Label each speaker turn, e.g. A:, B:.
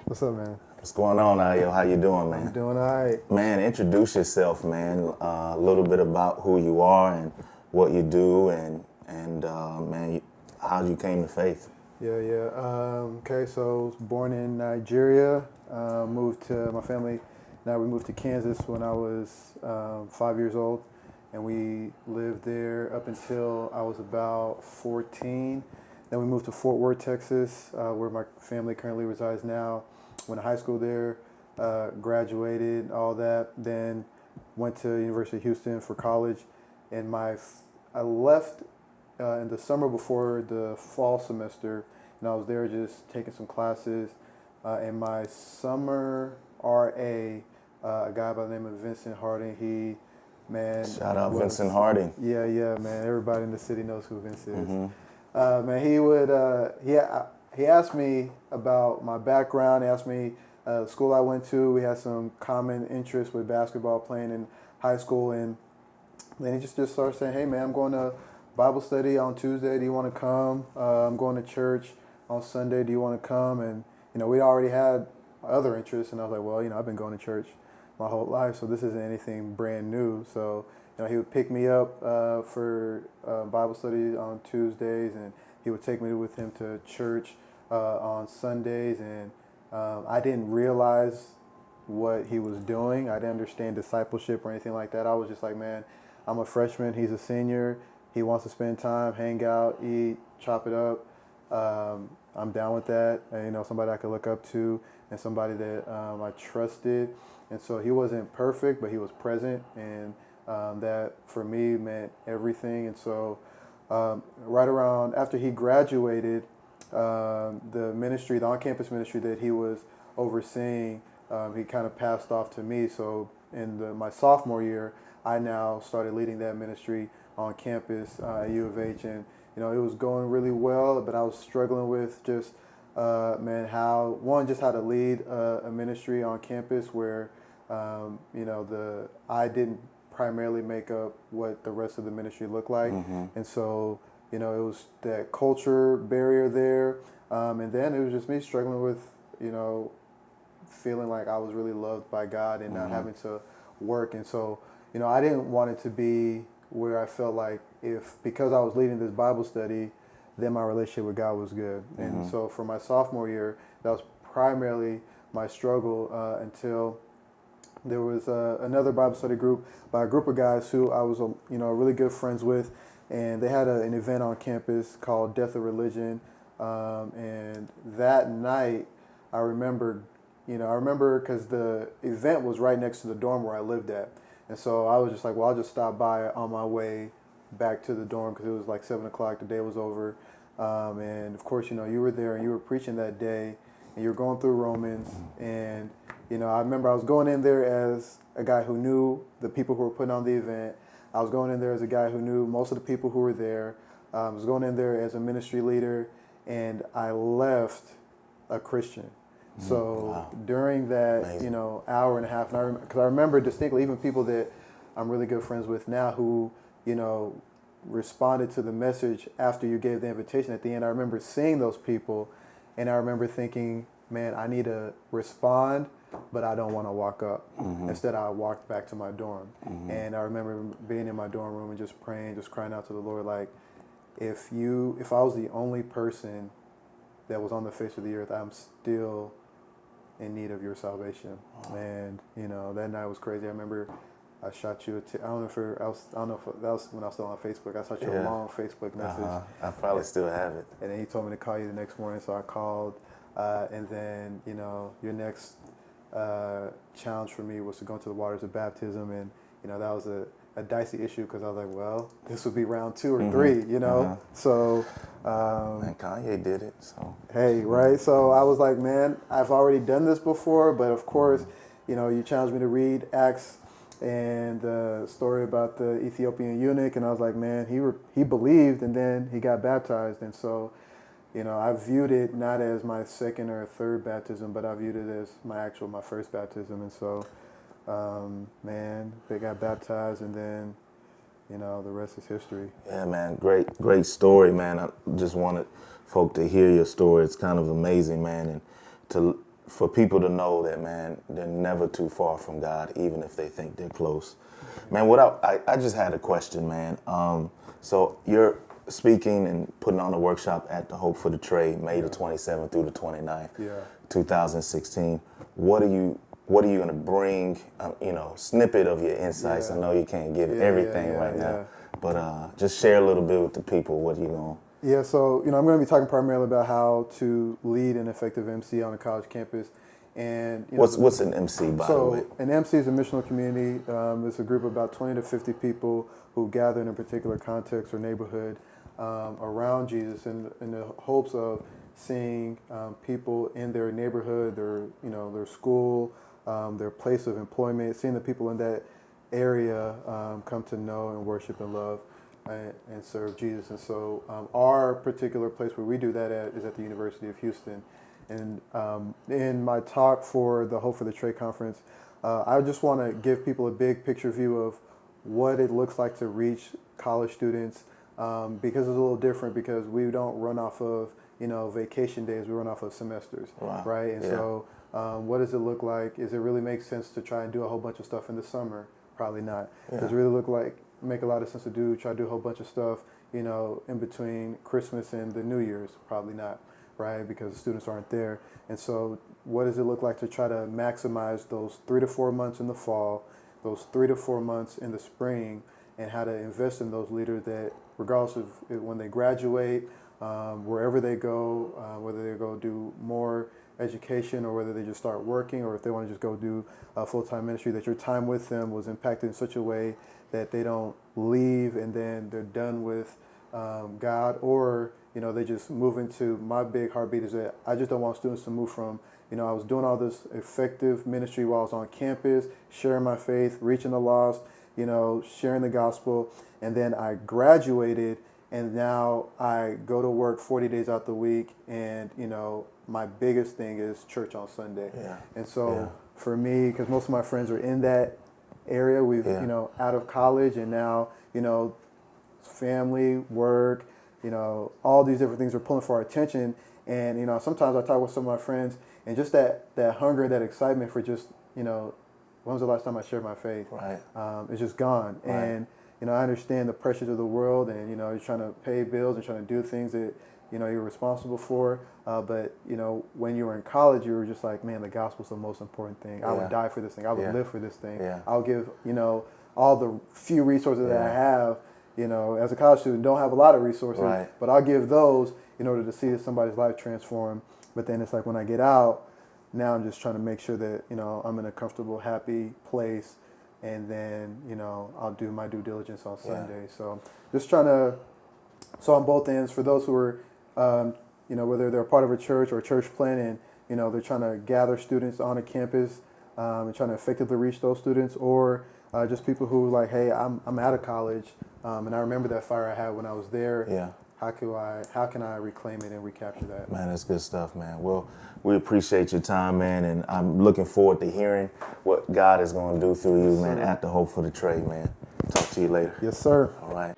A: What's up, man?
B: What's going on, Ayo? How you doing, man?
A: I'm doing all right.
B: Man, introduce yourself, man. A little bit about who you are and what you do, and man, how you came to faith.
A: Yeah. Okay, so born in Nigeria. Moved to my family. Now we moved to Kansas when I was 5 years old, and we lived there up until I was about 14. Then we moved to Fort Worth, Texas, where my family currently resides now. Went to high school there, graduated, all that. Then went to University of Houston for college, and I left in the summer before the fall semester, and I was there just taking some classes. And my summer RA, a guy by the name of Vincent Harding,
B: Shout out Vincent Harding.
A: Yeah, man. Everybody in the city knows who Vince is. Man, he asked me about my background. He asked me the school I went to. We had some common interests with basketball, playing in high school, and then he just started saying, "Hey, man, I'm going to Bible study on Tuesday. Do you want to come? I'm going to church on Sunday. Do you want to come?" And we already had other interests, and I was like, "Well, I've been going to church my whole life, so this isn't anything brand new." So he would pick me up for Bible study on Tuesdays, and he would take me with him to church on Sundays. And I didn't realize what he was doing. I didn't understand discipleship or anything like that. I was just like, man, I'm a freshman. He's a senior. He wants to spend time, hang out, eat, chop it up. I'm down with that. And, somebody I could look up to and somebody that I trusted. And so he wasn't perfect, but he was present, and that for me meant everything. And so right around after he graduated, the ministry, the on-campus ministry that he was overseeing, he kind of passed off to me. So in my sophomore year, I now started leading that ministry on campus at U of H, and it was going really well, but I was struggling with just how to lead a ministry on campus where I didn't primarily make up what the rest of the ministry looked like. And so it was that culture barrier there, and then it was just me struggling with feeling like I was really loved by God and not having to work. And so I didn't want it to be where I felt like because I was leading this Bible study, then my relationship with God was good. And so for my sophomore year, that was primarily my struggle until there was another Bible study group by a group of guys who I was really good friends with, and they had an event on campus called Death of Religion. And that night, I remember because the event was right next to the dorm where I lived at. And so I was just like, well, I'll just stop by on my way back to the dorm because it was like 7 o'clock. The day was over. And of course, you were there and you were preaching that day and you were going through Romans. And, I remember I was going in there as a guy who knew the people who were putting on the event. I was going in there as a guy who knew most of the people who were there. I was going in there as a ministry leader, and I left a Christian. So during that,
B: Amazing.
A: hour and a half, and because I remember distinctly, even people that I'm really good friends with now who, responded to the message after you gave the invitation at the end. I remember seeing those people, and I remember thinking, man, I need to respond, but I don't want to walk up. Instead, I walked back to my dorm. And I remember being in my dorm room and just praying, just crying out to the Lord, like, if I was the only person that was on the face of the earth, I'm still in need of your salvation. And that night was crazy. I remember I shot you I don't know if that was when I was still on Facebook. I shot you a long Facebook message.
B: I probably still have it.
A: And then he told me to call you the next morning, so I called. And then your next challenge for me was to go into the waters of baptism, and that was a dicey issue because I was like, well, this would be round 2 or 3, So
B: And Kanye did it, so.
A: hey, right? So I was like, man, I've already done this before, but of course, you challenged me to read Acts and the story about the Ethiopian eunuch, and I was like, man, he believed, and then he got baptized. And so I viewed it not as my second or third baptism, but I viewed it as my first baptism. And so man, they got baptized, and then the rest is history.
B: Yeah, man, great story, man. I just wanted folk to hear your story. It's kind of amazing, man, and to for people to know that, man, they're never too far from God, even if they think they're close. Man, I just had a question, man. So you're speaking and putting on a workshop at the Hope For The Tre, May the 27th through the 29th, 2016. What are you going to bring? Snippet of your insights. I know you can't give everything right now, but just share a little bit with the people. What are you going?
A: Yeah, so I'm going to be talking primarily about how to lead an effective MC on a college campus. And
B: what's an MC, by the way?
A: So an MC is a missional community. It's a group of about 20 to 50 people who gather in a particular context or neighborhood around Jesus in the hopes of seeing people in their neighborhood, their school, their place of employment, seeing the people in that area come to know and worship and love and serve Jesus. And so our particular place where we do that at is at the University of Houston. And in my talk for the Hope For The Tre conference, I just want to give people a big picture view of what it looks like to reach college students, because it's a little different because we don't run off of vacation days, we run off of semesters, right? And so what does it look like? Does it really make sense to try and do a whole bunch of stuff in the summer? Probably not. Does it really make a lot of sense to try to do a whole bunch of stuff, in between Christmas and the New Year's? Probably not, right? Because the students aren't there. And so what does it look like to try to maximize those 3 to 4 months in the fall, those 3 to 4 months in the spring, and how to invest in those leaders that regardless of when they graduate, wherever they go, whether they go do more education or whether they just start working or if they want to just go do full-time ministry, that your time with them was impacted in such a way that they don't leave and then they're done with God, or they just move into, my big heartbeat is that I just don't want students to move from, I was doing all this effective ministry while I was on campus, sharing my faith, reaching the lost, sharing the gospel, and then I graduated and now I go to work 40 days out the week, and my biggest thing is church on Sunday. And so for me, because most of my friends are in that area, we've out of college, and now family, work, all these different things are pulling for our attention. And sometimes I talk with some of my friends, and just that hunger, that excitement for just when was the last time I shared my faith? It's just gone. And I understand the pressures of the world, and you're trying to pay bills and trying to do things that you're responsible for. But when you were in college, you were just like, man, the gospel's the most important thing. I would die for this thing. I would live for this thing. I'll give all the few resources that I have. As a college student, don't have a lot of resources, but I'll give those in order to see somebody's life transform. But then it's like when I get out, now I'm just trying to make sure that I'm in a comfortable, happy place. And then, I'll do my due diligence on Sunday. So just trying to, on both ends, for those who are, whether they're part of a church or a church plant and, they're trying to gather students on a campus and trying to effectively reach those students, or just people who like, hey, I'm out of college and I remember that fire I had when I was there. How can I reclaim it and recapture that?
B: Man, that's good stuff, man. Well, we appreciate your time, man, and I'm looking forward to hearing what God is going to do through you, man, at the Hope For The Tre, man. Talk to you later.
A: Yes, sir.
B: All right.